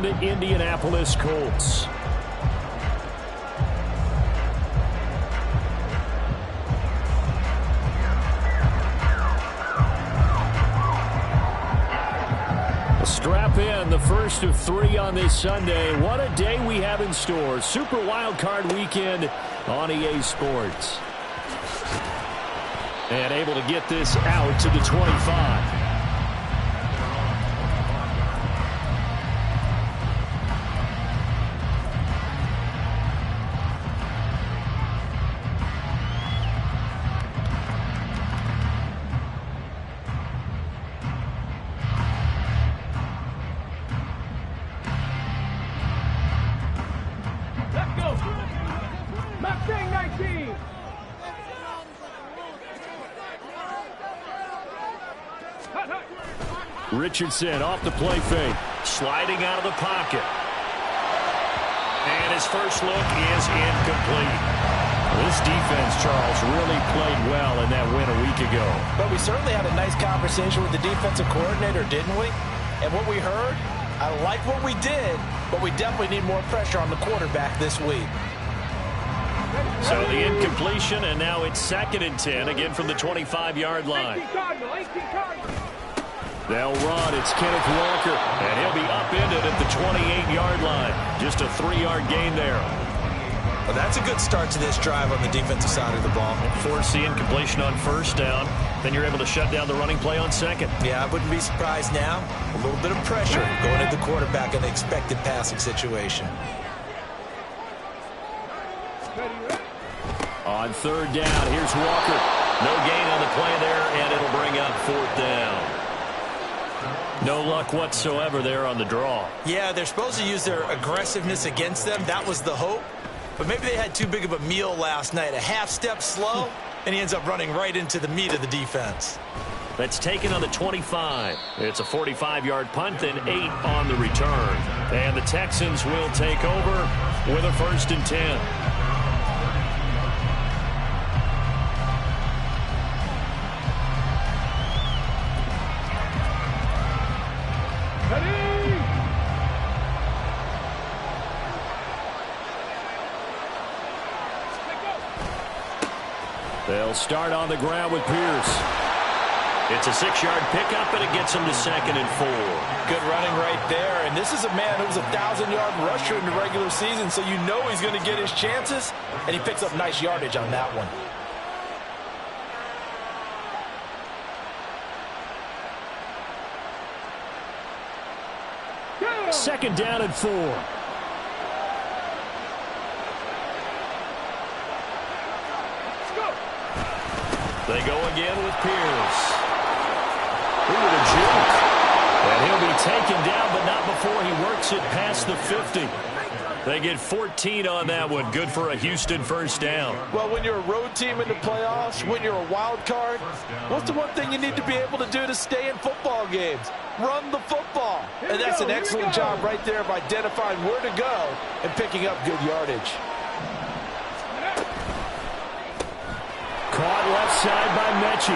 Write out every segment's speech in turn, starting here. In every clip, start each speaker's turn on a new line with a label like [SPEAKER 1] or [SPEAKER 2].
[SPEAKER 1] from the Indianapolis Colts. Strap in, the first of 3 on this Sunday. What a day we have in store. Super Wild Card Weekend on EA Sports. And able to get this out to the 25. Richardson off the play fake. Sliding out of the pocket. And his first look is incomplete. This defense, Charles, really played well in that win a week ago.
[SPEAKER 2] But we certainly had a nice conversation with the defensive coordinator, didn't we? And what we heard, I like what we did, but we definitely need more pressure on the quarterback this week.
[SPEAKER 1] So the incompletion, and now it's 2nd and 10, again from the 25-yard line. They'll run. It's Kenneth Walker, and he'll be upended at the 28-yard line. Just a 3-yard gain there.
[SPEAKER 2] Well, that's a good start to this drive on the defensive side of the ball.
[SPEAKER 1] Force the incompletion on 1st down. Then you're able to shut down the running play on 2nd.
[SPEAKER 2] Yeah, I wouldn't be surprised now. A little bit of pressure going at the quarterback in the expected passing situation.
[SPEAKER 1] On 3rd down, here's Walker. No gain on the play there, and it'll bring up 4th down. No luck whatsoever there on the draw.
[SPEAKER 2] Yeah, they're supposed to use their aggressiveness against them. That was the hope. But maybe they had too big of a meal last night. A half step slow, and he ends up running right into the meat of the defense.
[SPEAKER 1] That's taken on the 25. It's a 45-yard punt and 8 on the return. And the Texans will take over with a 1st and 10. They'll start on the ground with Pierce. It's a 6-yard pickup, and it gets him to 2nd and 4.
[SPEAKER 2] Good running right there. And this is a man who was a 1,000-yard rusher in the regular season, so you know he's going to get his chances, and he picks up nice yardage on that one.
[SPEAKER 1] Yeah. 2nd down and 4. They go again with Pierce. Ooh, the juke. And he'll be taken down, but not before he works it past the 50. They get 14 on that one. Good for a Houston 1st down.
[SPEAKER 2] Well, when you're a road team in the playoffs, when you're a wild card, what's the one thing you need to be able to do to stay in football games? Run the football. And that's an excellent job right there of identifying where to go and picking up good yardage.
[SPEAKER 1] Caught left side by Mechie.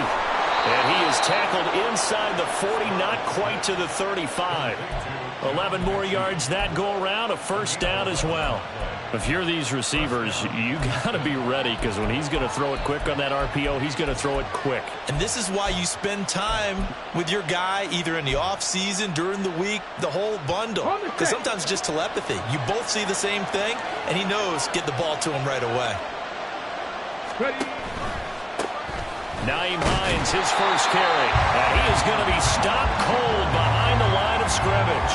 [SPEAKER 1] And he is tackled inside the 40, not quite to the 35. 11 more yards that go around, a 1st down as well. If you're these receivers, you got to be ready, because when he's going to throw it quick on that RPO, he's going to throw it quick.
[SPEAKER 2] And this is why you spend time with your guy either in the offseason, during the week, the whole bundle. Because sometimes it's just telepathy. You both see the same thing, and he knows get the ball to him right away.
[SPEAKER 3] Ready.
[SPEAKER 1] Nyheim Hines, his first carry. And he is going to be stopped cold behind the line of scrimmage.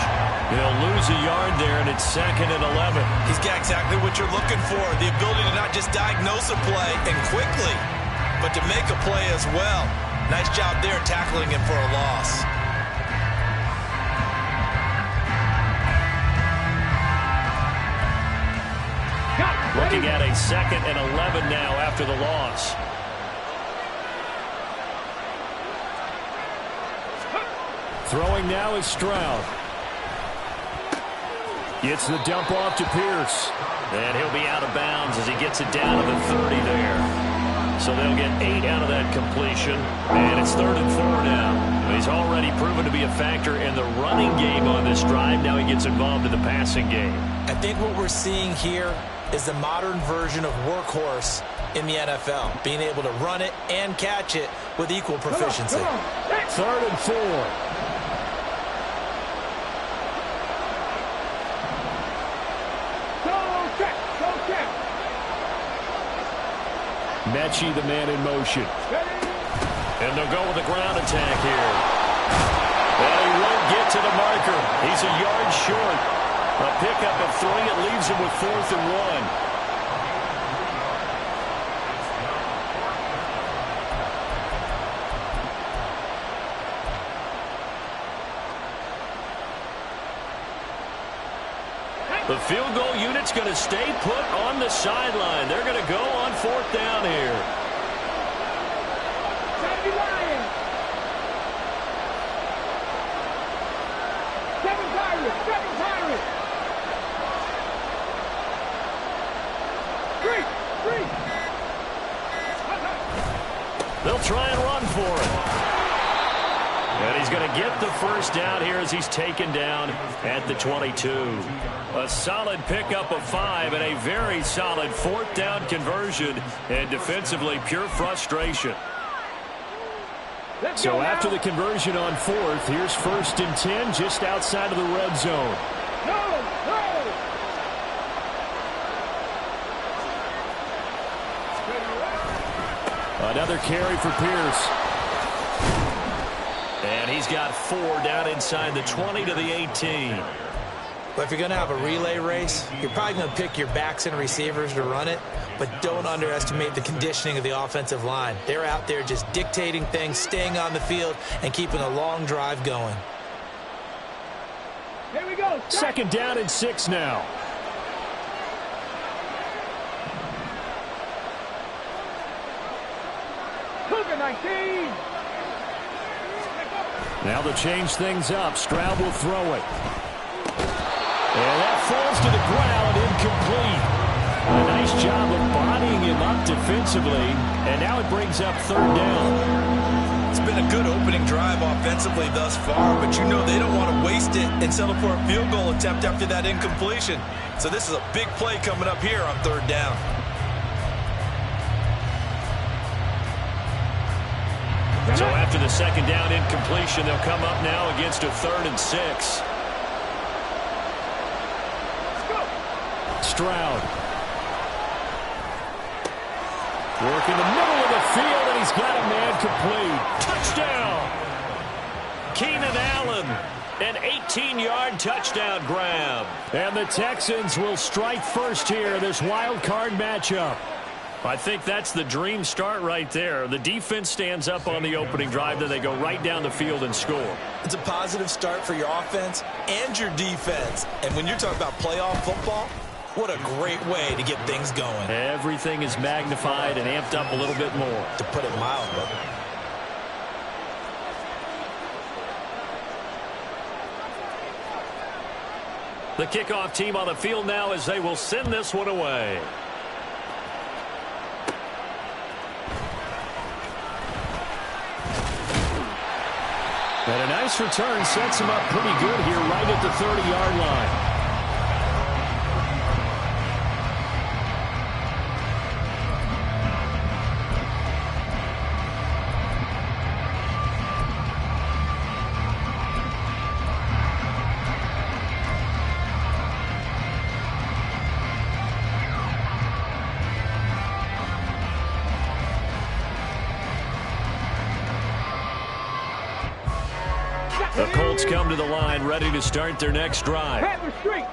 [SPEAKER 1] He'll lose a yard there, and it's 2nd and 11.
[SPEAKER 2] He's got exactly what you're looking for, the ability to not just diagnose a play and quickly, but to make a play as well. Nice job there tackling him for a loss.
[SPEAKER 1] Looking at a 2nd and 11 now after the loss. Throwing now is Stroud. Gets the dump off to Pierce. And he'll be out of bounds as he gets it down to the 30 there. So they'll get 8 out of that completion. And it's 3rd and 4 now. He's already proven to be a factor in the running game on this drive. Now he gets involved in the passing game.
[SPEAKER 4] I think what we're seeing here is the modern version of workhorse in the NFL, being able to run it and catch it with equal proficiency.
[SPEAKER 1] 3rd and 4. Mechie, the man in motion. And they'll go with a ground attack here. And he won't get to the marker. He's a yard short. A pickup of 3. It leaves him with 4th and 1. The field goal unit's going to stay put on the sideline. They're going to go on 4th down here. They'll try and run for it. And he's going to get the 1st down here as he's taken down at the 22. A solid pickup of 5 and a very solid 4th down conversion. And defensively, pure frustration. So after the conversion on 4th, here's 1st and 10 just outside of the red zone. Another carry for Pierce. And he's got 4 down inside the 20 to the 18.
[SPEAKER 4] But if you're going to have a relay race, you're probably going to pick your backs and receivers to run it, but don't underestimate the conditioning of the offensive line. They're out there just dictating things, staying on the field, and keeping a long drive going.
[SPEAKER 3] Here we go.
[SPEAKER 1] 2nd down and 6 now.
[SPEAKER 3] Cougar 19.
[SPEAKER 1] Now they'll change things up. Stroud will throw it. And that falls to the ground, incomplete. A nice job of bodying him up defensively, and now it brings up 3rd down.
[SPEAKER 4] It's been a good opening drive offensively thus far, but you know they don't want to waste it and settle for a field goal attempt after that incompletion. So this is a big play coming up here on 3rd down.
[SPEAKER 1] So after the 2nd down incompletion, they'll come up now against a 3rd and 6. Stroud. Work in the middle of the field, and he's got a man complete. Touchdown! Keenan Allen, an 18-yard touchdown grab. And the Texans will strike first here, this wild card matchup. I think that's the dream start right there. The defense stands up on the opening drive, then they go right down the field and score.
[SPEAKER 4] It's a positive start for your offense and your defense. And when you're talking about playoff football, what a great way to get things going.
[SPEAKER 1] Everything is magnified and amped up a little bit more.
[SPEAKER 4] To put it mildly.
[SPEAKER 1] The kickoff team on the field now as they will send this one away. And a nice return sets him up pretty good here right at the 30-yard line. The Colts come to the line ready to start their next drive.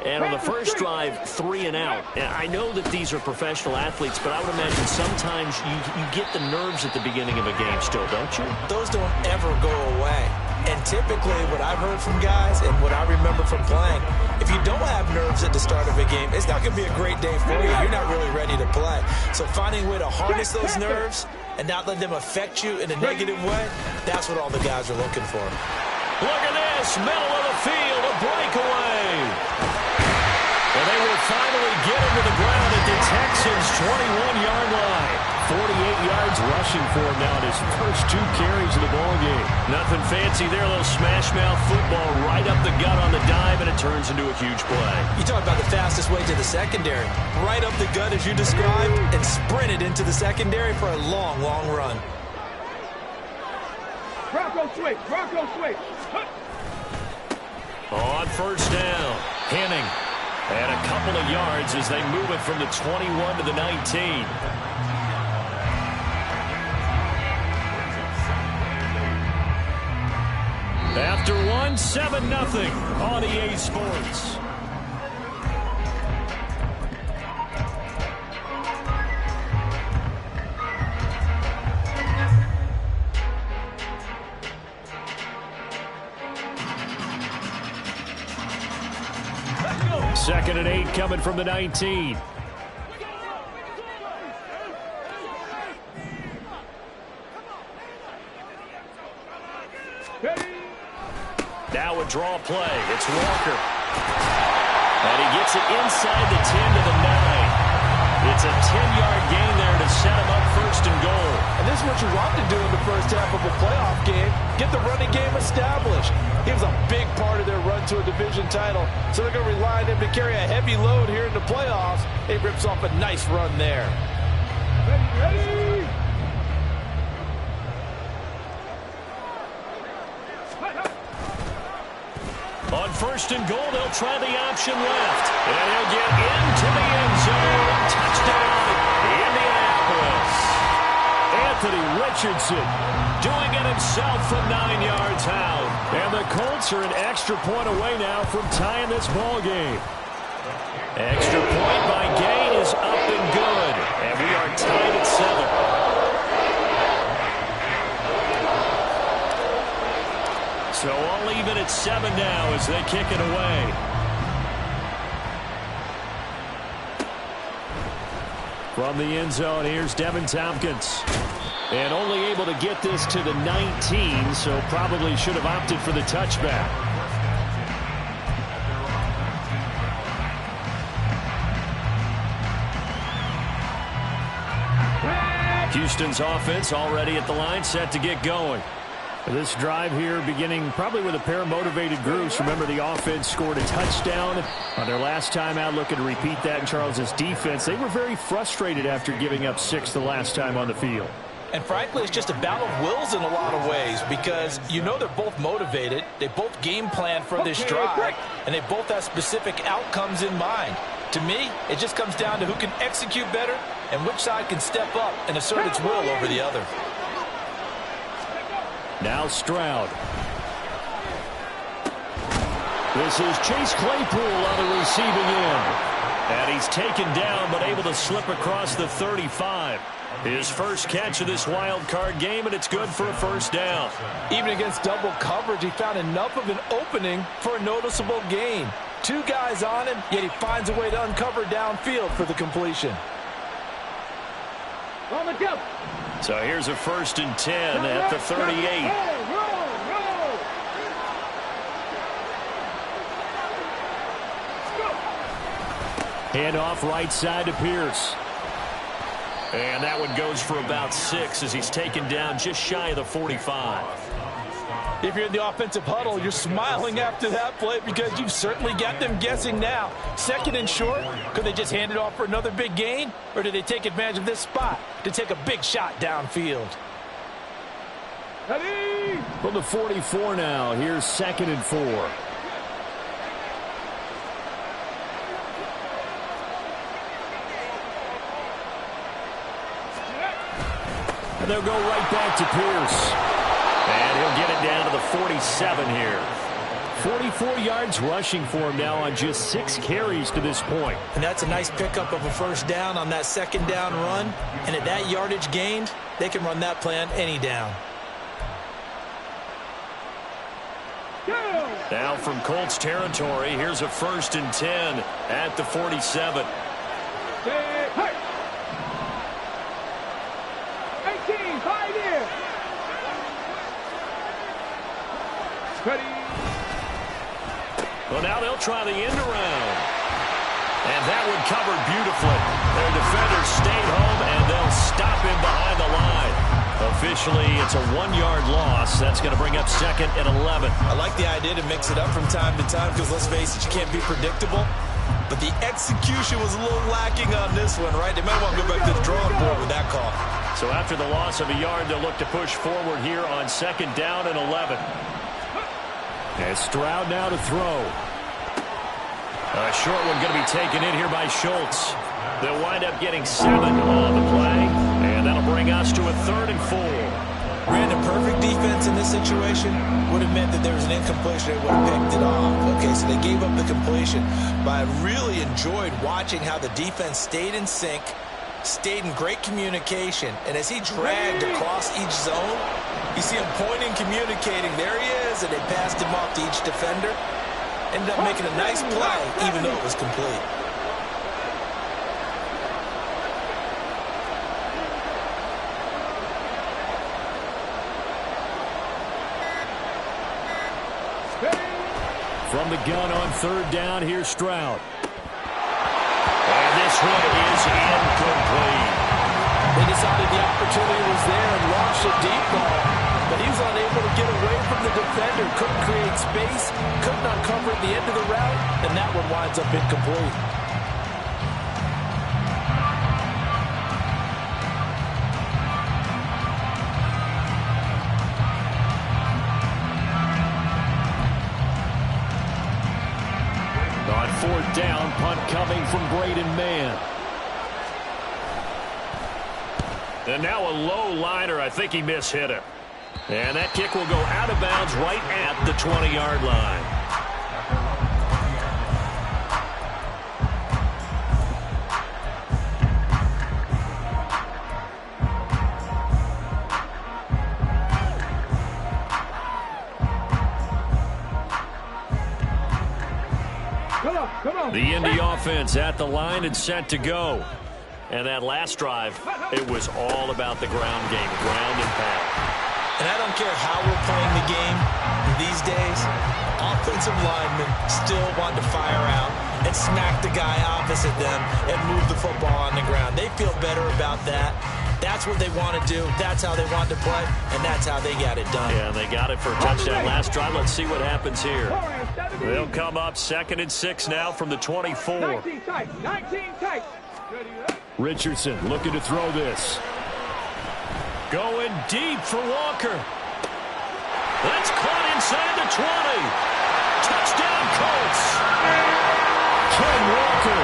[SPEAKER 1] And on the first drive, 3 and out. And I know that these are professional athletes, but I would imagine sometimes you get the nerves at the beginning of a game still, don't you?
[SPEAKER 4] Those don't ever go away. And typically what I've heard from guys and what I remember from playing, if you don't have nerves at the start of a game, it's not going to be a great day for you. You're not really ready to play. So finding a way to harness those nerves and not let them affect you in a negative way, that's what all the guys are looking for.
[SPEAKER 1] Look at this, middle of the field, a breakaway. And they will finally get him to the ground at the Texans' 21-yard line. 48 yards rushing for him now in his first 2 carries of the ball game. Nothing fancy there. A little smash mouth football right up the gut on the dive, and it turns into a huge play.
[SPEAKER 4] You talk about the fastest way to the secondary. Right up the gut as you described, and sprinted into the secondary for a long, long run.
[SPEAKER 3] Bronco switch. Bronco switch.
[SPEAKER 1] On first down, Henning. And a couple of yards as they move it from the 21 to the 19. After one, 7-0 on EA Sports. Second and 8 coming from the 19. Now a draw play. It's Walker. And he gets it inside the 10 to the 9. It's a 10-yard gain there to set him up first and goal.
[SPEAKER 2] And this is what you want to do in the first half of a playoff game. Get the running game established. He was a big part of their run to a division title, so they're going to rely on him to carry a heavy load here in the playoffs. He rips off a nice run there.
[SPEAKER 3] Ready.
[SPEAKER 1] On first and goal, they'll try the option left. And he'll get into the end zone. Touchdown, Indianapolis. Anthony Richardson doing it himself from 9 yards out. And the Colts are an extra point away now from tying this ball game. Extra point by Gain is up and good. And we are tied at 7. So all even at 7 now as they kick it away. From the end zone, here's Devin Tompkins. And only able to get this to the 19, so probably should have opted for the touchback. Houston's offense already at the line, set to get going. This drive here beginning probably with a pair of motivated groups. Remember, the offense scored a touchdown on their last time out, looking to repeat that in Charles's defense. They were very frustrated after giving up 6 the last time on the field.
[SPEAKER 4] And frankly, it's just a battle of wills in a lot of ways because you know they're both motivated. They both game plan for this drive, and they both have specific outcomes in mind. To me, it just comes down to who can execute better and which side can step up and assert its will over the other.
[SPEAKER 1] Now Stroud. This is Chase Claypool on the receiving end. And he's taken down but able to slip across the 35. His first catch of this wild card game, and it's good for a first down.
[SPEAKER 2] Even against double coverage, he found enough of an opening for a noticeable gain. 2 guys on him, yet he finds a way to uncover downfield for the completion.
[SPEAKER 3] On the jump.
[SPEAKER 1] So here's a first and 10 at the 38. Handoff right side to Pierce. And that one goes for about 6 as he's taken down just shy of the 45.
[SPEAKER 2] If you're in the offensive huddle, you're smiling after that play because you've certainly got them guessing now. Second and short, could they just hand it off for another big gain? Or did they take advantage of this spot to take a big shot downfield?
[SPEAKER 3] Ready.
[SPEAKER 1] From the 44 now, here's 2nd and 4. And they'll go right back to Pierce. And he'll get it down to the 47 here. 44 yards rushing for him now on just 6 carries to this point.
[SPEAKER 4] And that's a nice pickup of a first down on that second down run. And at that yardage gained, they can run that play on any down.
[SPEAKER 1] Now from Colts territory, here's a first and 10 at the 47.
[SPEAKER 3] 18, 5 here. Ready.
[SPEAKER 1] Well, now they'll try the end around. And that one covered beautifully. Their defenders stayed home, and they'll stop him behind the line. Officially, it's a 1-yard loss. That's going to bring up 2nd and 11.
[SPEAKER 4] I like the idea to mix it up from time to time because, let's face it, you can't be predictable. But the execution was a little lacking on this one, right? They might want to go back to the drawing board with that call.
[SPEAKER 1] So after the loss of a yard, they'll look to push forward here on 2nd down and 11. And Stroud now to throw. A short one going to be taken in here by Schultz. They'll wind up getting 7 on the play, and that'll bring us to a 3rd and 4.
[SPEAKER 4] Brandon, perfect defense in this situation would have meant that there was an incompletion. They would have picked it off. Okay, so they gave up the completion. But I really enjoyed watching how the defense stayed in sync, stayed in great communication, and as he dragged across each zone, you see him pointing, communicating. There he is, and they passed him off to each defender. Ended up making a nice play, even though it was complete.
[SPEAKER 1] From the gun on 3rd down, here's Stroud. And this one is incomplete.
[SPEAKER 2] They decided the opportunity was there and launched a deep ball, but he was unable to get away from the defender. Couldn't create space, couldn't uncover at the end of the route, and that one winds up incomplete.
[SPEAKER 1] On 4th down, punt coming from Braden Mann. And now a low liner. I think he mishit it. And that kick will go out of bounds right at the 20-yard line.
[SPEAKER 3] Come on.
[SPEAKER 1] The Indy offense at the line and set to go. And that last drive, it was all about the ground game, ground and pound.
[SPEAKER 4] And I don't care how we're playing the game these days, offensive linemen still want to fire out and smack the guy opposite them and move the football on the ground. They feel better about that. That's what they want to do. That's how they want to play, and that's how they got it done.
[SPEAKER 1] Yeah, they got it for a touchdown last drive. Let's see what happens here. They'll come up 2nd and 6 now from the 24.
[SPEAKER 3] 19 tight.
[SPEAKER 1] Richardson looking to throw this. Going deep for Walker. That's caught inside the 20. Touchdown, Colts. Ken Walker,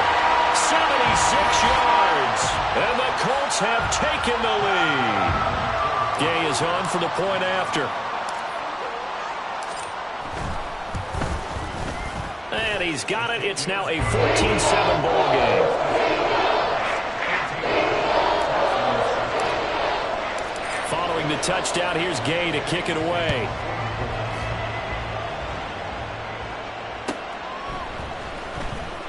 [SPEAKER 1] 76 yards. And the Colts have taken the lead. Gay is on for the point after. And he's got it. It's now a 14-7 ball game. Following the touchdown, here's Gay to kick it away.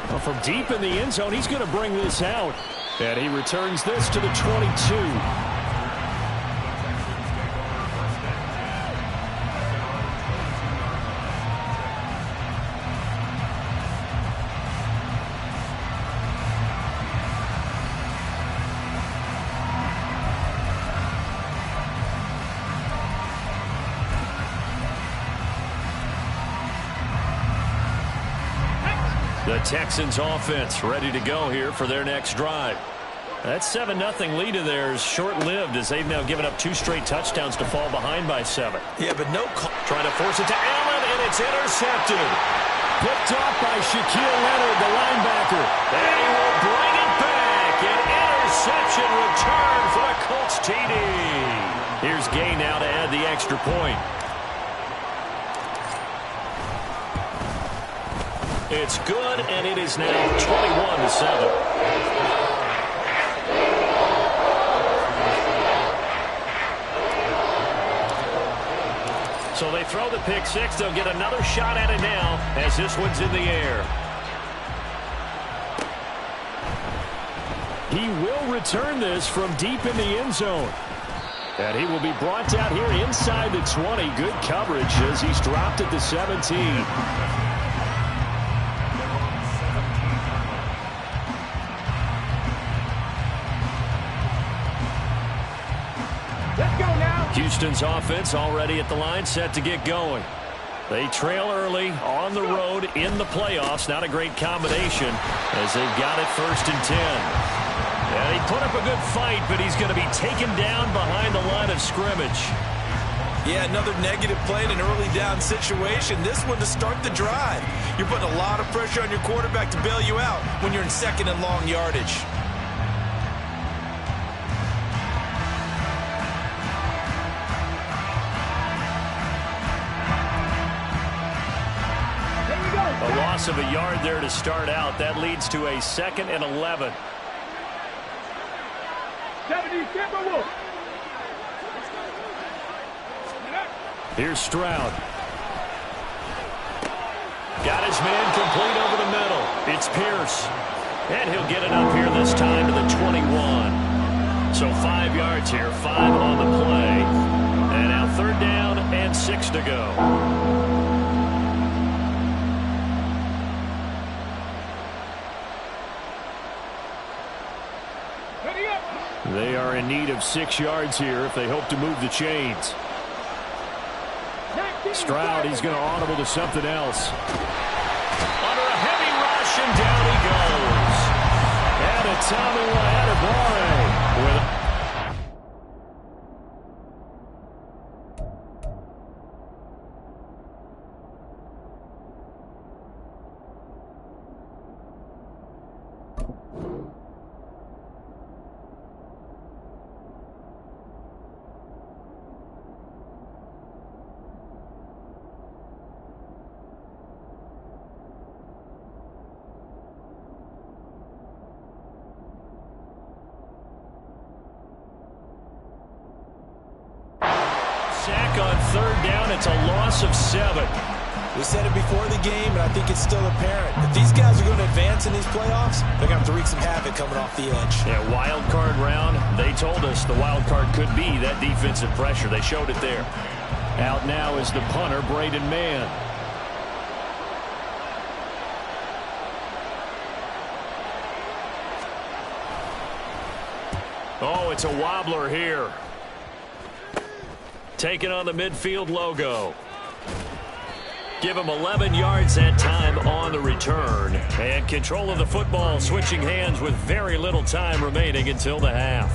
[SPEAKER 1] Well, from deep in the end zone, he's going to bring this out. And he returns this to the 22. The Texans offense ready to go here for their next drive. That 7-0 lead of theirs short-lived as they've now given up 2 straight touchdowns to fall behind by 7.
[SPEAKER 4] Yeah, but no call.
[SPEAKER 1] Trying to force it to Allen, and it's intercepted. Picked off by Shaquille Leonard, the linebacker. And he will bring it back. An interception return for a Colts TD. Here's Gay now to add the extra point. It's good, and it is now 21-7. So they throw the pick six. They'll get another shot at it now as this one's in the air. He will return this from deep in the end zone. And he will be brought down here inside the 20. Good coverage as he's dropped at the 17. Houston's offense already at the line, set to get going. They trail early on the road in the playoffs. Not a great combination as they've got it 1st and 10. And he put up a good fight, but he's going to be taken down behind the line of scrimmage.
[SPEAKER 4] Yeah, another negative play in an early down situation. This one to start the drive. You're putting a lot of pressure on your quarterback to bail you out when you're in 2nd and long yardage.
[SPEAKER 1] A loss of a yard there to start out. That leads to a 2nd and 11.
[SPEAKER 3] 70, Timberwolves.
[SPEAKER 1] Here's Stroud. Got his man complete over the middle. It's Pierce. And he'll get it up here this time to the 21. So 5 yards here, 5 on the play. And now 3rd down and 6 to go. They are in need of 6 yards here if they hope to move the chains. Stroud, he's going to audible to something else. Under a heavy rush, and down he goes. And a Tommy Adebawore with a sack on 3rd down. It's a loss of 7.
[SPEAKER 4] We said it before the game, and I think it's still apparent. If these guys are going to advance in these playoffs, they're going to have to wreak some havoc coming off the edge.
[SPEAKER 1] Yeah, wild card round. They told us the wild card could be that defensive pressure. They showed it there. Out now is the punter, Braden Mann. Oh, it's a wobbler here. Taking on the midfield logo. Give him 11 yards that time on the return. And control of the football switching hands with very little time remaining until the half.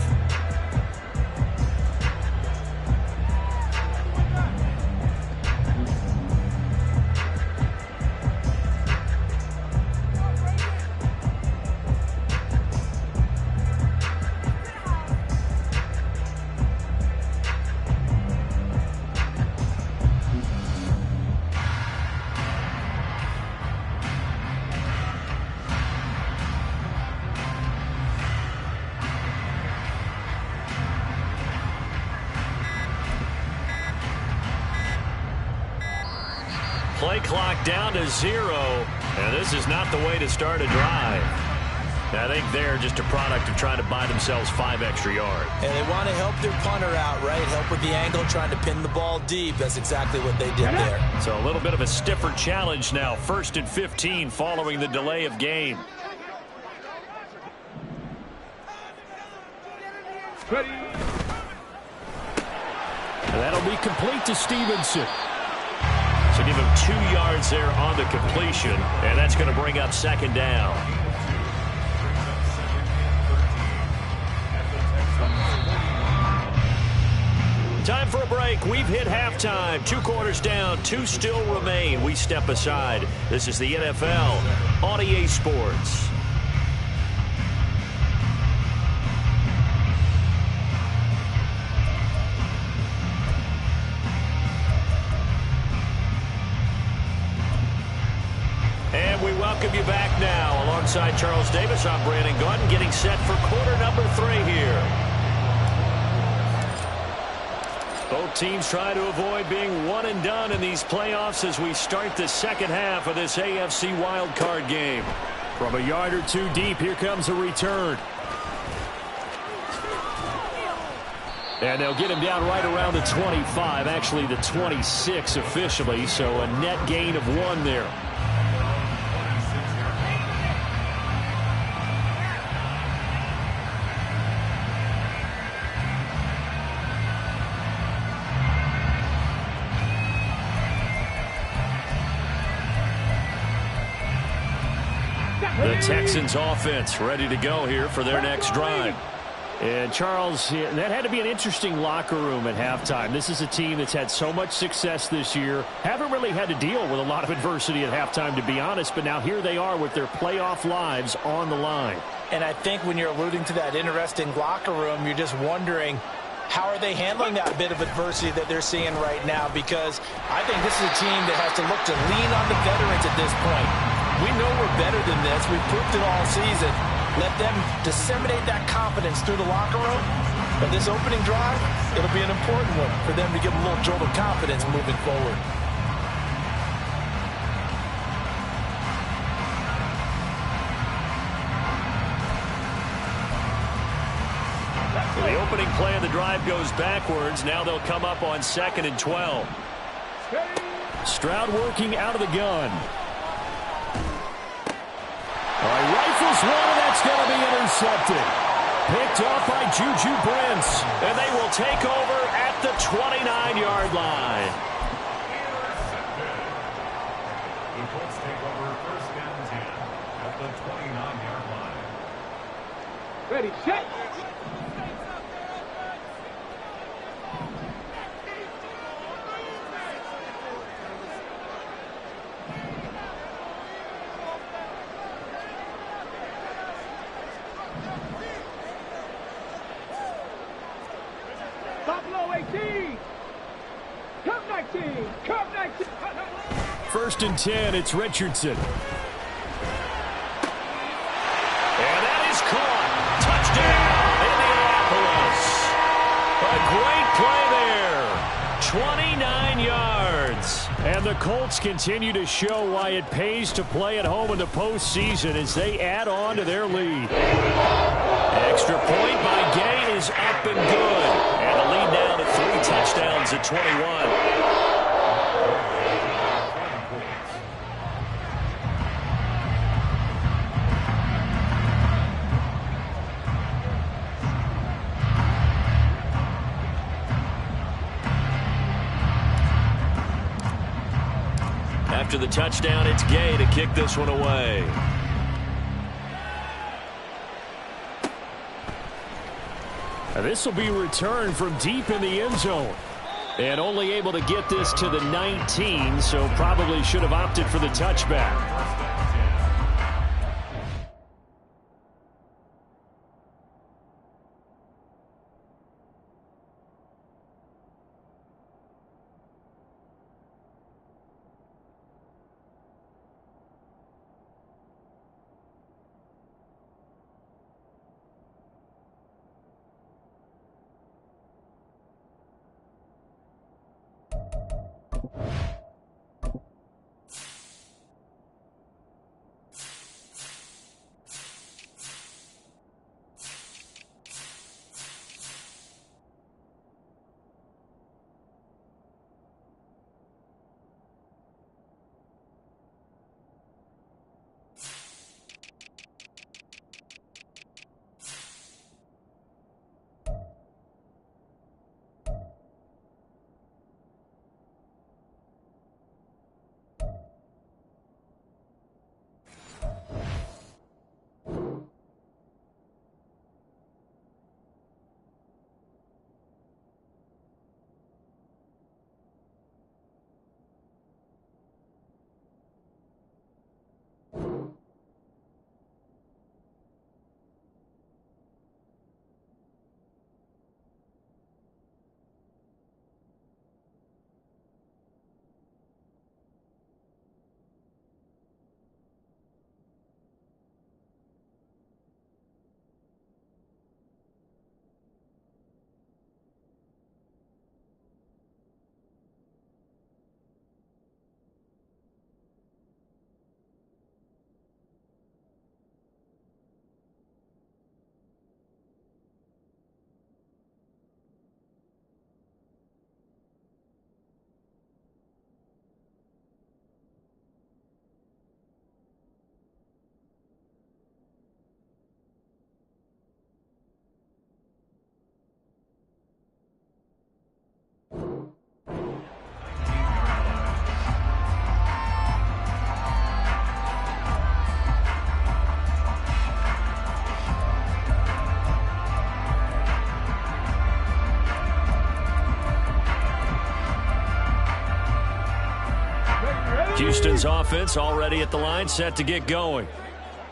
[SPEAKER 1] Play clock down to 0, and this is not the way to start a drive. I think they're just a product of trying to buy themselves 5 extra yards.
[SPEAKER 4] And they want to help their punter out, right? Help with the angle, trying to pin the ball deep. That's exactly what they did there.
[SPEAKER 1] So a little bit of a stiffer challenge now. 1st and 15 following the delay of game.
[SPEAKER 3] Ready.
[SPEAKER 1] And that'll be complete to Stevenson. So give him 2 yards there on the completion, and that's going to bring up 2nd down. Time for a break. We've hit halftime. 2 quarters down, 2 still remain. We step aside. This is the NFL on EA Sports. And we welcome you back now. Alongside Charles Davis, I'm Brandon Gordon, getting set for quarter number 3 here. Both teams try to avoid being one and done in these playoffs as we start the second half of this AFC wildcard game. From a yard or 2 deep, here comes a return. And they'll get him down right around the 25, actually the 26 officially, so a net gain of 1 there. Texans offense ready to go here for their next drive. And, Charles, that had to be an interesting locker room at halftime. This is a team that's had so much success this year. Haven't really had to deal with a lot of adversity at halftime, to be honest. But now here they are with their playoff lives on the line.
[SPEAKER 4] And I think when you're alluding to that interesting locker room, you're just wondering, how are they handling that bit of adversity that they're seeing right now? Because I think this is a team that has to look to lean on the veterans at this point. We know we're better than this. We've proved it all season. Let them disseminate that confidence through the locker room. But this opening drive, it'll be an important one for them to give a little jolt of confidence moving forward.
[SPEAKER 1] The opening play of the drive goes backwards. Now they'll come up on 2nd and 12. Stroud working out of the gun. Rifles one, and that's going to be intercepted. Picked off by Juju Brents. And they will take over at the 29-yard line.
[SPEAKER 5] The Colts take over 1st and 10 at the 29-yard line.
[SPEAKER 3] Ready, set. Buffalo 18. Cup 19. Cup 19.
[SPEAKER 1] 1st and 10, it's Richardson. And that is caught. Touchdown, Indianapolis. A great play there. 29 yards. And the Colts continue to show why it pays to play at home in the postseason as they add on to their lead. Extra point by Gay is up and good. And the lead now to 3 touchdowns at 21. After the touchdown, it's Gay to kick this one away. And this will be returned from deep in the end zone. And only able to get this to the 19, so probably should have opted for the touchback. Houston's offense already at the line, set to get going.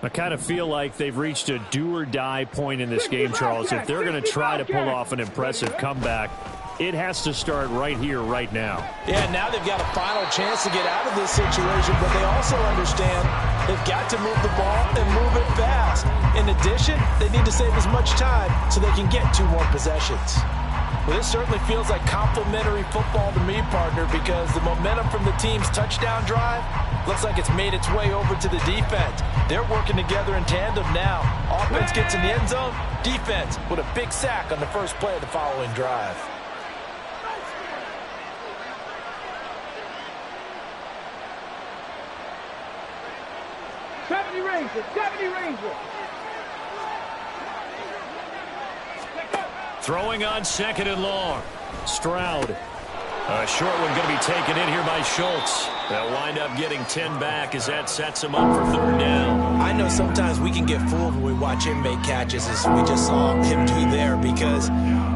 [SPEAKER 1] I kind of feel like they've reached a do-or-die point in this game, Charles. If they're going to try to pull off an impressive comeback, it has to start right here, right now.
[SPEAKER 4] Yeah, now they've got a final chance to get out of this situation, but they also understand they've got to move the ball and move it fast. In addition, they need to save as much time so they can get 2 more possessions. Well, this certainly feels like complimentary football to me, partner, because the momentum from the team's touchdown drive looks like it's made its way over to the defense. They're working together in tandem now. Offense gets in the end zone, defense with a big sack on the first play of the following drive.
[SPEAKER 3] Ranger.
[SPEAKER 1] Throwing on 2nd and long. Stroud. A short one going to be taken in here by Schultz. They'll wind up getting 10 back as that sets him up for 3rd down.
[SPEAKER 4] I know sometimes we can get fooled when we watch him make catches, as we just saw him do there, because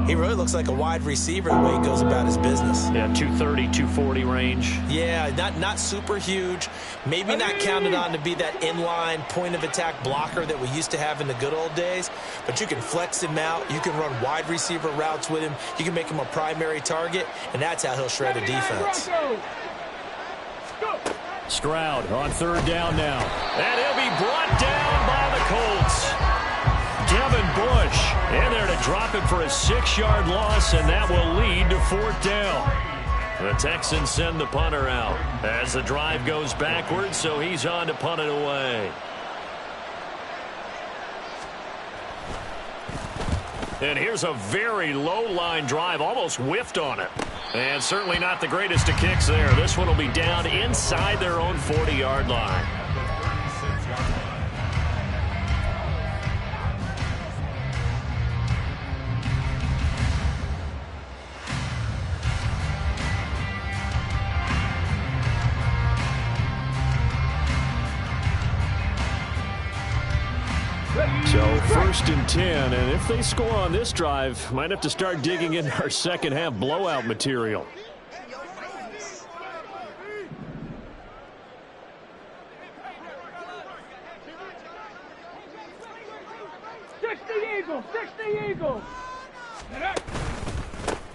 [SPEAKER 4] he really looks like a wide receiver the way he goes about his business.
[SPEAKER 1] Yeah, 230, 240 range.
[SPEAKER 4] Yeah, not super huge. Maybe not counted on to be that inline point-of-attack blocker that we used to have in the good old days, but you can flex him out. You can run wide receiver routes with him. You can make him a primary target, and that's how he'll shred a defense.
[SPEAKER 1] Stroud on 3rd down now. And he'll be brought down by the Colts. Devin Bush in there to drop it for a 6-yard loss, and that will lead to 4th down. The Texans send the punter out as the drive goes backwards, so he's on to punt it away. And here's a very low-line drive, almost whiffed on it. And certainly not the greatest of kicks there. This one will be down inside their own 40-yard line. So 1st and 10, and if they score on this drive, might have to start digging in our second half blowout material.
[SPEAKER 3] Eagles.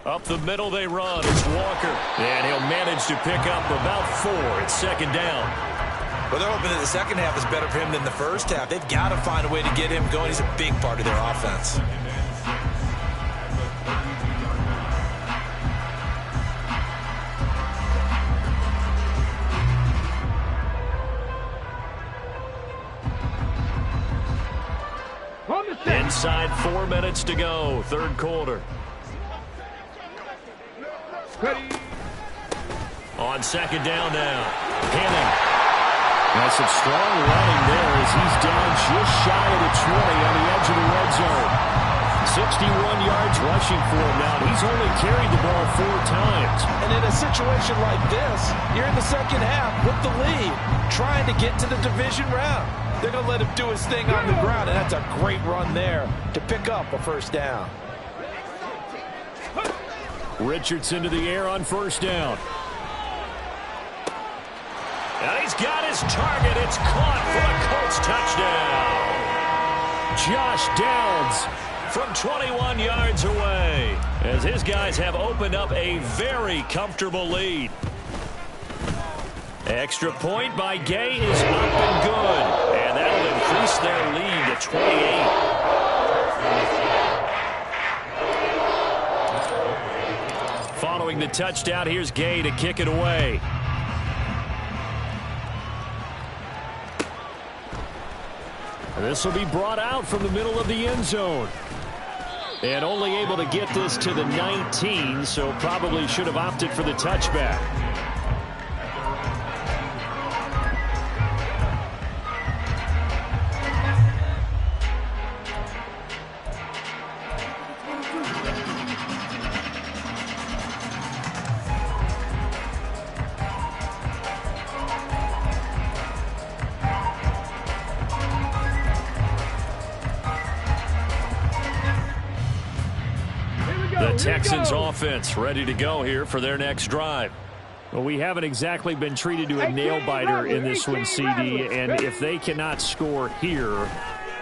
[SPEAKER 1] Up the middle they run. It's Walker, and he'll manage to pick up about 4. It's 2nd down.
[SPEAKER 4] Well, they're hoping that the second half is better for him than the first half. They've got to find a way to get him going. He's a big part of their offense.
[SPEAKER 1] Inside 4 minutes to go, 3rd quarter. On 2nd down now. Henning. That's some strong running there as he's down just shy of the 20 on the edge of the red zone. 61 yards rushing for him now. He's only carried the ball 4 times.
[SPEAKER 2] And in a situation like this, you're in the second half with the lead, trying to get to the division round. They're going to let him do his thing on the ground, and that's a great run there to pick up a 1st down.
[SPEAKER 1] Richardson to the air on 1st down. And he's got his target. It's caught for a Colts touchdown. Josh Downs from 21 yards away as his guys have opened up a very comfortable lead. Extra point by Gay is up and good. And that'll increase their lead to 28. Following the touchdown, here's Gay to kick it away. This will be brought out from the middle of the end zone. And only able to get this to the 19, so probably should have opted for the touchback. The Texans offense ready to go here for their next drive. Well, we haven't exactly been treated to a nail-biter in this one, CD, and if they cannot score here,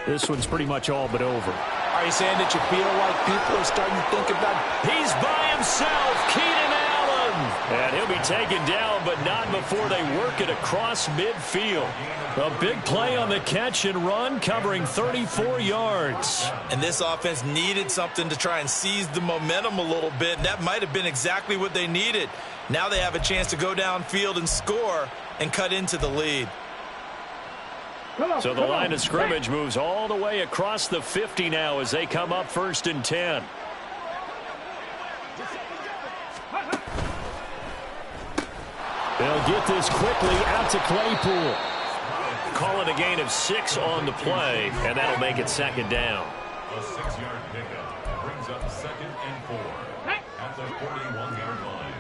[SPEAKER 1] this one's pretty much all but over.
[SPEAKER 4] Are you saying that you feel like people are starting to think about...
[SPEAKER 1] He's by himself, Keenan Allen. And he'll be taken down, but not before they work it across midfield. A big play on the catch and run, covering 34 yards.
[SPEAKER 4] And this offense needed something to try and seize the momentum a little bit. That might have been exactly what they needed. Now they have a chance to go downfield and score and cut into the lead.
[SPEAKER 1] So the line of scrimmage moves all the way across the 50 now as they come up 1st and 10. They'll get this quickly out to Claypool. Call it a gain of 6 on the play, and that'll make it 2nd down.
[SPEAKER 5] A 6-yard pickup brings up 2nd and 4 at the 41-yard line.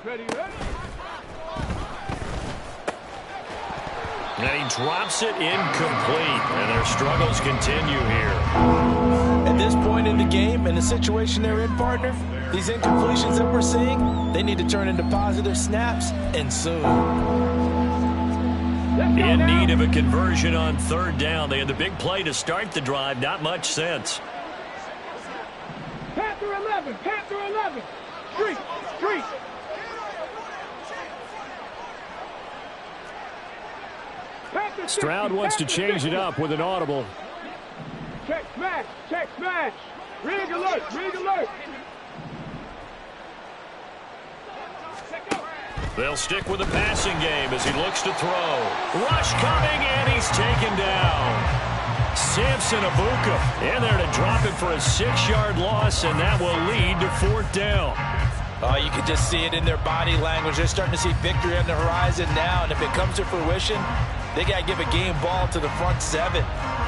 [SPEAKER 3] Ready.
[SPEAKER 1] And he drops it incomplete, and their struggles continue here.
[SPEAKER 4] At this point in the game, in the situation they're in, partner, these incompletions that we're seeing, they need to turn into positive snaps, and soon.
[SPEAKER 1] In need of a conversion on 3rd down. They had the big play to start the drive. Not much sense.
[SPEAKER 3] Panther 11. Panther 11. Street.
[SPEAKER 1] Stroud wants to change it up with an audible.
[SPEAKER 3] Check smash. Rig alert.
[SPEAKER 1] They'll stick with the passing game as he looks to throw. Rush coming, and he's taken down. Samson Abuka in there to drop it for a 6-yard loss, and that will lead to 4th down.
[SPEAKER 4] Oh, you can just see it in their body language. They're starting to see victory on the horizon now, and if it comes to fruition, they got to give a game ball to the front 7.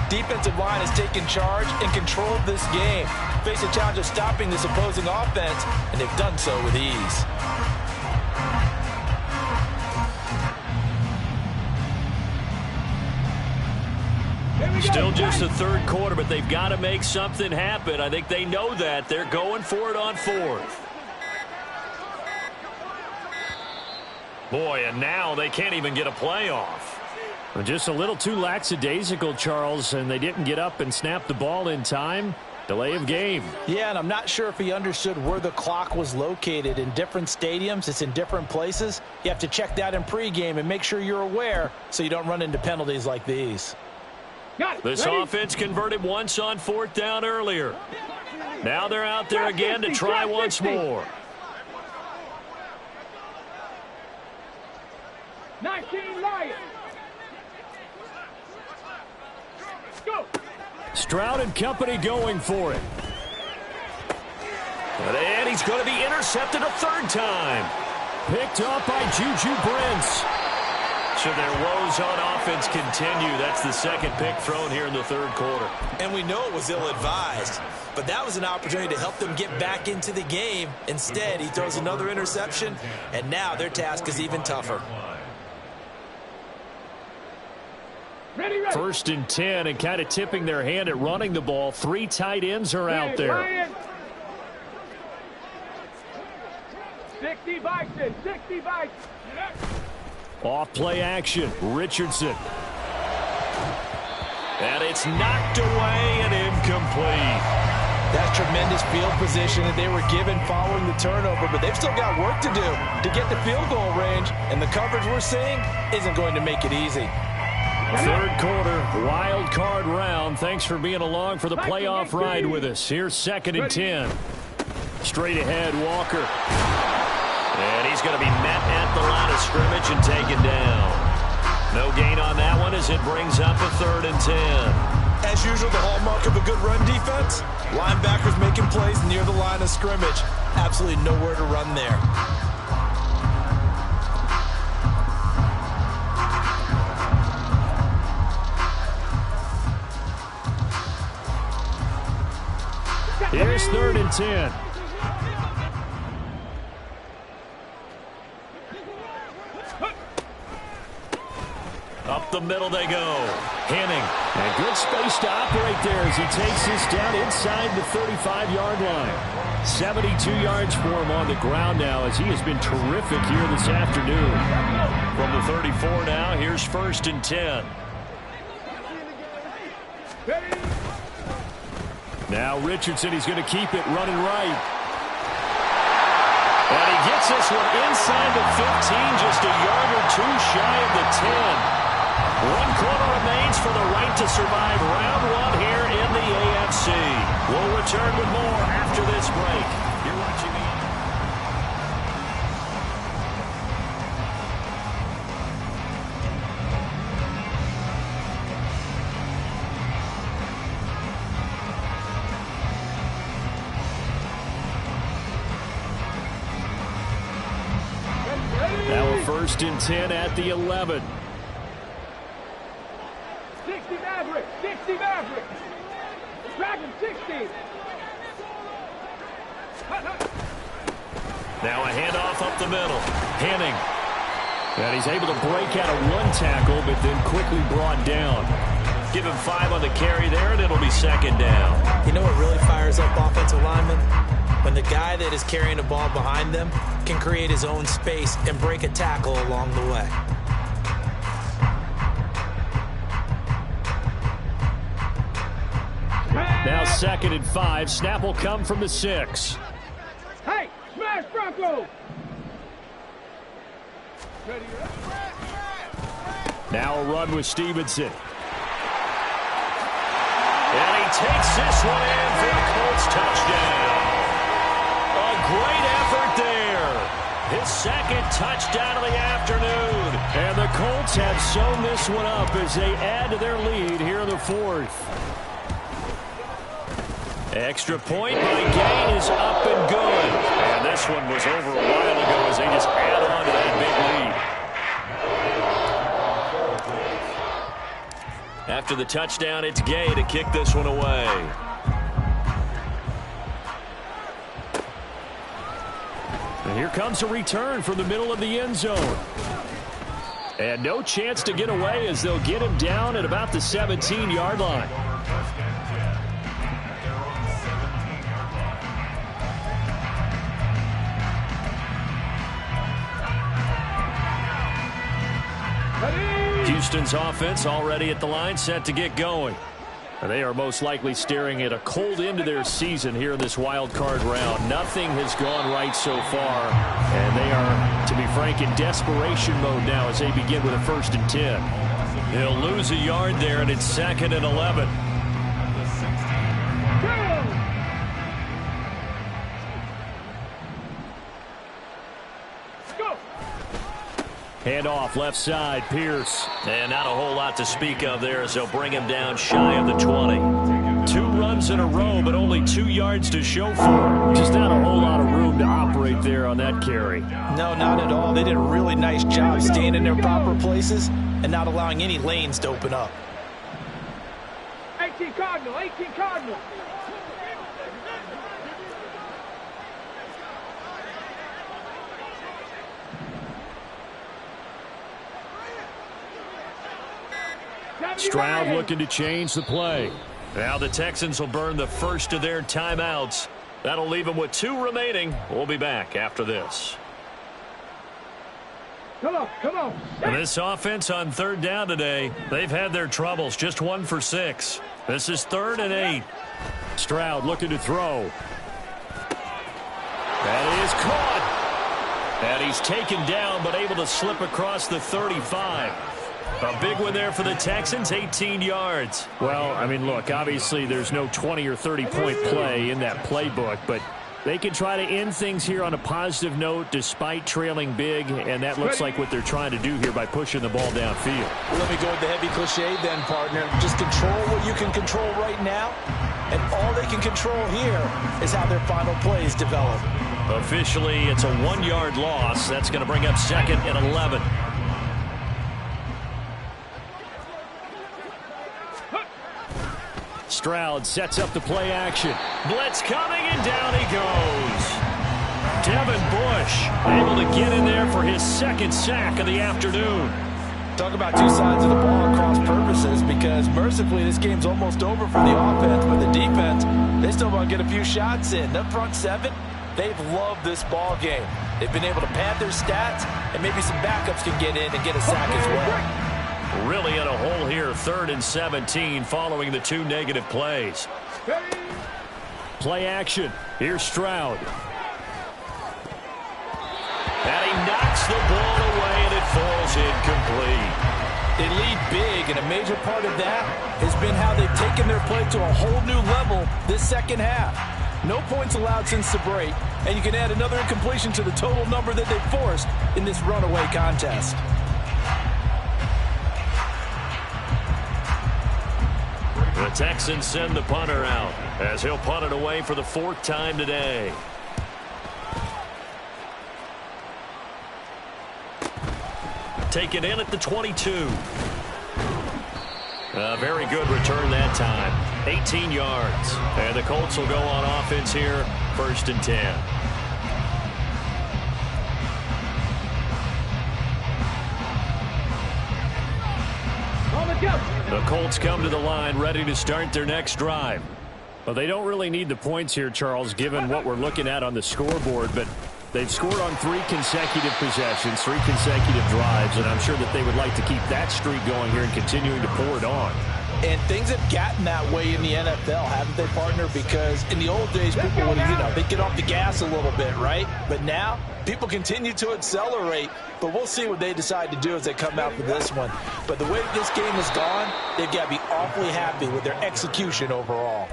[SPEAKER 4] Defensive line has taken charge and controlled this game. Face a challenge of stopping this opposing offense, and they've done so with ease.
[SPEAKER 1] Still just the 3rd quarter, but they've got to make something happen. I think they know that. They're going for it on 4th. Boy, and now they can't even get a play off. Just a little too lackadaisical, Charles, and they didn't get up and snap the ball in time. Delay of game.
[SPEAKER 4] Yeah, and I'm not sure if he understood where the clock was located. In different stadiums, it's in different places. You have to check that in pregame and make sure you're aware so you don't run into penalties like these.
[SPEAKER 1] This offense converted once on 4th down earlier. Now they're out there again to try once more.
[SPEAKER 3] 19 Lions. Go.
[SPEAKER 1] Stroud and company going for it. And he's going to be intercepted a 3rd time. Picked up by Juju Brents. So their woes on offense continue. That's the 2nd pick thrown here in the 3rd quarter.
[SPEAKER 4] And we know it was ill-advised, but that was an opportunity to help them get back into the game. Instead, he throws another interception, and now their task is even tougher.
[SPEAKER 3] Ready.
[SPEAKER 1] 1st and 10, and kind of tipping their hand at running the ball. 3 tight ends are out there.
[SPEAKER 3] Lions. 60 Bison.
[SPEAKER 1] Off play action. Richardson. And it's knocked away and incomplete.
[SPEAKER 4] That's tremendous field position that they were given following the turnover, but they've still got work to do to get the field goal range, and the coverage we're seeing isn't going to make it easy.
[SPEAKER 1] 3rd quarter, wild card round. Thanks for being along for the playoff ride with us. Here's 2nd and 10. Straight ahead, Walker. And he's going to be met at the line of scrimmage and taken down. No gain on that one as it brings up a 3rd and 10.
[SPEAKER 4] As usual, the hallmark of a good run defense, linebackers making plays near the line of scrimmage. Absolutely nowhere to run there.
[SPEAKER 1] Here's 3rd and 10. Up the middle they go. Henning. And good space to operate there as he takes this down inside the 35-yard line. 72 yards for him on the ground now as he has been terrific here this afternoon. From the 34 now, here's 1st and 10. Now Richardson, he's going to keep it running right. And he gets this one inside the 15, just a yard or two shy of the 10. 1 quarter remains for the right to survive round 1 here in the AFC. We'll return with more after this break. You're watching the Now a 1st and 10 at the 11.
[SPEAKER 3] 60 Maverick. 60 Maverick. Dragon 60.
[SPEAKER 1] Now a handoff up the middle. Henning. And he's able to break out of 1 tackle, but then quickly brought down. Give him 5 on the carry there, and it'll be 2nd down.
[SPEAKER 4] You know what really fires up offensive linemen? When the guy that is carrying the ball behind them can create his own space and break a tackle along the way.
[SPEAKER 1] Now 2nd and 5. Snap will come from the 6.
[SPEAKER 3] Hey, smash Bronco.
[SPEAKER 1] Now a run with Stevenson. And he takes this one in for the Colts touchdown. A great effort there. His 2nd touchdown of the afternoon. And the Colts have sewn this one up as they add to their lead here in the 4th. Extra point by Gain is up and good. And this one was over a while ago as they just add on to that big lead. After the touchdown, it's Gay to kick this one away. And here comes a return from the middle of the end zone. And no chance to get away as they'll get him down at about the 17-yard line. Houston's offense already at the line, set to get going. They are most likely staring at a cold end to their season here in this wild card round. Nothing has gone right so far, and they are, to be frank, in desperation mode now as they begin with a 1st and 10. He'll lose a yard there, and it's 2nd and 11. Handoff left side, Pierce. And not a whole lot to speak of there as they'll bring him down shy of the 20. 2 runs in a row, but only 2 yards to show for it. Just not a whole lot of room to operate there on that carry.
[SPEAKER 4] No, not at all. They did a really nice job staying in their proper places and not allowing any lanes to open up.
[SPEAKER 3] 18 Cardinal. 18 Cardinal.
[SPEAKER 1] Stroud looking to change the play. Now the Texans will burn the first of their timeouts. That'll leave them with 2 remaining. We'll be back after this.
[SPEAKER 3] Come on, come on.
[SPEAKER 1] And this offense on 3rd down today, they've had their troubles. Just 1 for 6. This is 3rd and 8. Stroud looking to throw. That is caught. And he's taken down, but able to slip across the 35. A big one there for the Texans, 18 yards. Well, I mean, look, obviously there's no 20 or 30-point play in that playbook, but they can try to end things here on a positive note despite trailing big, and that looks like what they're trying to do here by pushing the ball downfield.
[SPEAKER 4] Let me go with the heavy cliche then, partner. Just control what you can control right now, and all they can control here is how their final plays develop.
[SPEAKER 1] Officially, it's a 1-yard loss. That's going to bring up 2nd and 11. Stroud sets up the play action. Blitz coming, and down he goes. Devin Bush able to get in there for his 2nd sack of the afternoon.
[SPEAKER 2] Talk about two sides of the ball across purposes, because mercifully this game's almost over for the offense, but the defense, they still want to get a few shots in. That front seven, they've loved this ball game. They've been able to pad their stats, and maybe some backups can get in and get a sack as well.
[SPEAKER 1] Really in a hole here, 3rd and 17 following the 2 negative plays. Play action. Here's Stroud. And he knocks the ball away, and it falls incomplete.
[SPEAKER 2] They lead big, and a major part of that has been how they've taken their play to a whole new level this second half. No points allowed since the break, and you can add another incompletion to the total number that they forced in this runaway contest.
[SPEAKER 1] The Texans send the punter out as he'll punt it away for the 4th time today. Taken in at the 22. A very good return that time. 18 yards. And the Colts will go on offense here, 1st and 10. The Colts come to the line ready to start their next drive. Well, they don't really need the points here, Charles, given what we're looking at on the scoreboard, but they've scored on 3 consecutive possessions, 3 consecutive drives, and I'm sure that they would like to keep that streak going here and continuing to pour it on.
[SPEAKER 2] And things have gotten that way in the NFL, haven't they, partner? Because in the old days, people would, they'd get off the gas a little bit, right? But now, people continue to accelerate. But we'll see what they decide to do as they come out for this one. But the way that this game has gone, they've got to be awfully happy with their execution overall.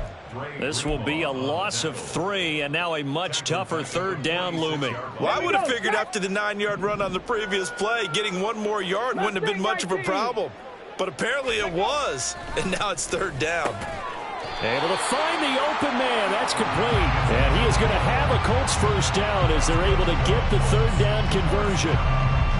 [SPEAKER 1] This will be a loss of 3, and now a much tougher 3rd down looming.
[SPEAKER 2] Well, I would have figured after the 9-yard run on the previous play, getting 1 more yard wouldn't have been much of a problem. But apparently it was, and now it's 3rd down.
[SPEAKER 1] Able to find the open man. That's complete. And he is going to have a Colts 1st down as they're able to get the 3rd down conversion.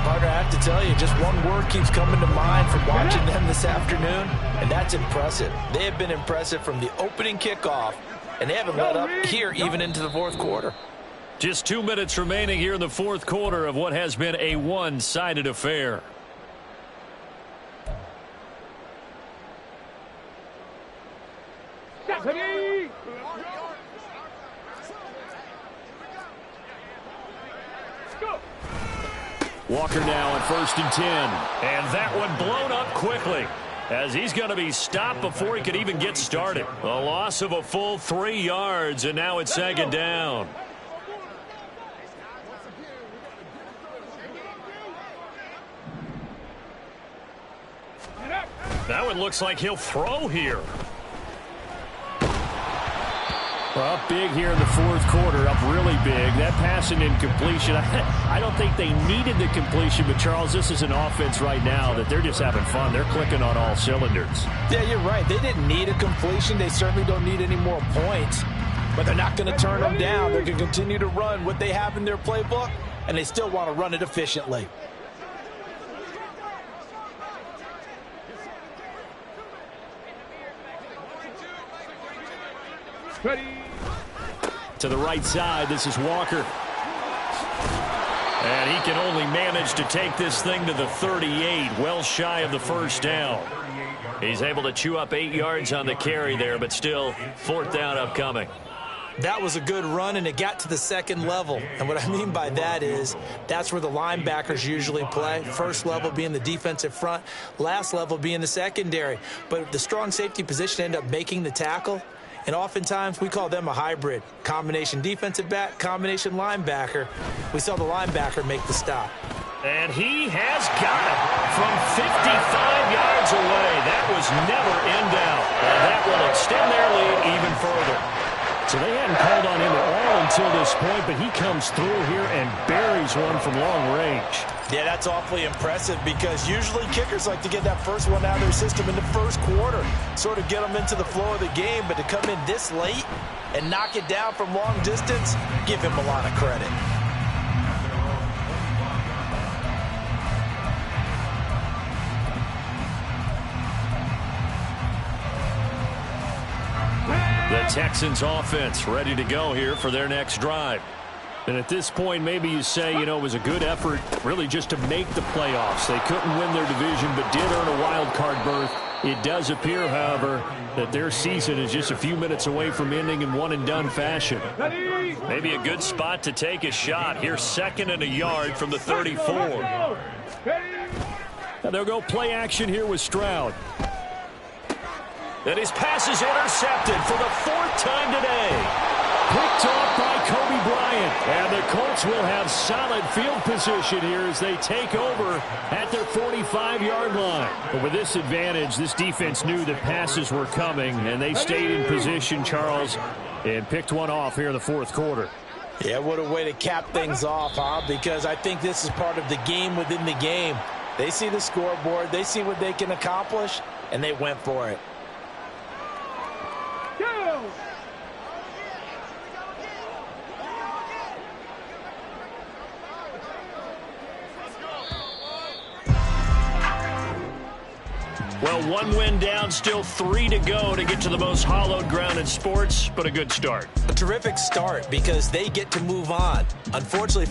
[SPEAKER 2] Partner, I have to tell you, just one word keeps coming to mind from watching them this afternoon, and that's impressive. They have been impressive from the opening kickoff, and they haven't let up here even into the 4th quarter.
[SPEAKER 1] Just 2 minutes remaining here in the 4th quarter of what has been a one-sided affair. Walker now on 1st and 10. And that one blown up quickly as he's going to be stopped before he could even get started. A loss of a full 3 yards, and now it's 2nd down. That one looks like he'll throw here. Well, up big here in the 4th quarter, up really big. That pass and incompletion, I don't think they needed the completion, but Charles, this is an offense right now that they're just having fun. They're clicking on all cylinders.
[SPEAKER 2] Yeah, you're right. They didn't need a completion. They certainly don't need any more points, but they're not going to turn them down. They're going to continue to run what they have in their playbook, and they still want to run it efficiently.
[SPEAKER 3] Ready.
[SPEAKER 1] To the right side, this is Walker. And he can only manage to take this thing to the 38, well shy of the 1st down. He's able to chew up 8 yards on the carry there, but still 4th down upcoming.
[SPEAKER 2] That was a good run, and it got to the 2nd level. And what I mean by that is that's where the linebackers usually play. 1st level being the defensive front, last level being the secondary. But the strong safety position ended up making the tackle. And oftentimes we call them a hybrid. Combination defensive back, combination linebacker. We saw the linebacker make the stop.
[SPEAKER 1] And he has got it from 55 yards away. That was never in doubt. And that will extend their lead even further. So they hadn't called on him at all until this point, but he comes through here and buries one from long range.
[SPEAKER 2] Yeah, that's awfully impressive because usually kickers like to get that first one out of their system in the 1st quarter, sort of get them into the flow of the game, but to come in this late and knock it down from long distance, give him a lot of credit.
[SPEAKER 1] The Texans offense ready to go here for their next drive. And at this point, maybe you say, you know, it was a good effort really just to make the playoffs. They couldn't win their division but did earn a wild card berth. It does appear, however, that their season is just a few minutes away from ending in one-and-done fashion. Maybe a good spot to take a shot. Here's 2nd and a yard from the 34. And they'll go play action here with Stroud. And his pass is intercepted for the 4th time today. Picked off by Kobe Bryant. And the Colts will have solid field position here as they take over at their 45-yard line. But with this advantage, this defense knew that passes were coming, and they stayed in position, Charles, and picked one off here in the 4th quarter.
[SPEAKER 4] Yeah, what a way to cap things off, huh? Because I think this is part of the game within the game. They see the scoreboard, they see what they can accomplish, and they went for it.
[SPEAKER 3] Go!
[SPEAKER 1] Well, 1 win down, still 3 to go to get to the most hallowed ground in sports, but a good start.
[SPEAKER 4] A terrific start because they get to move on. Unfortunately,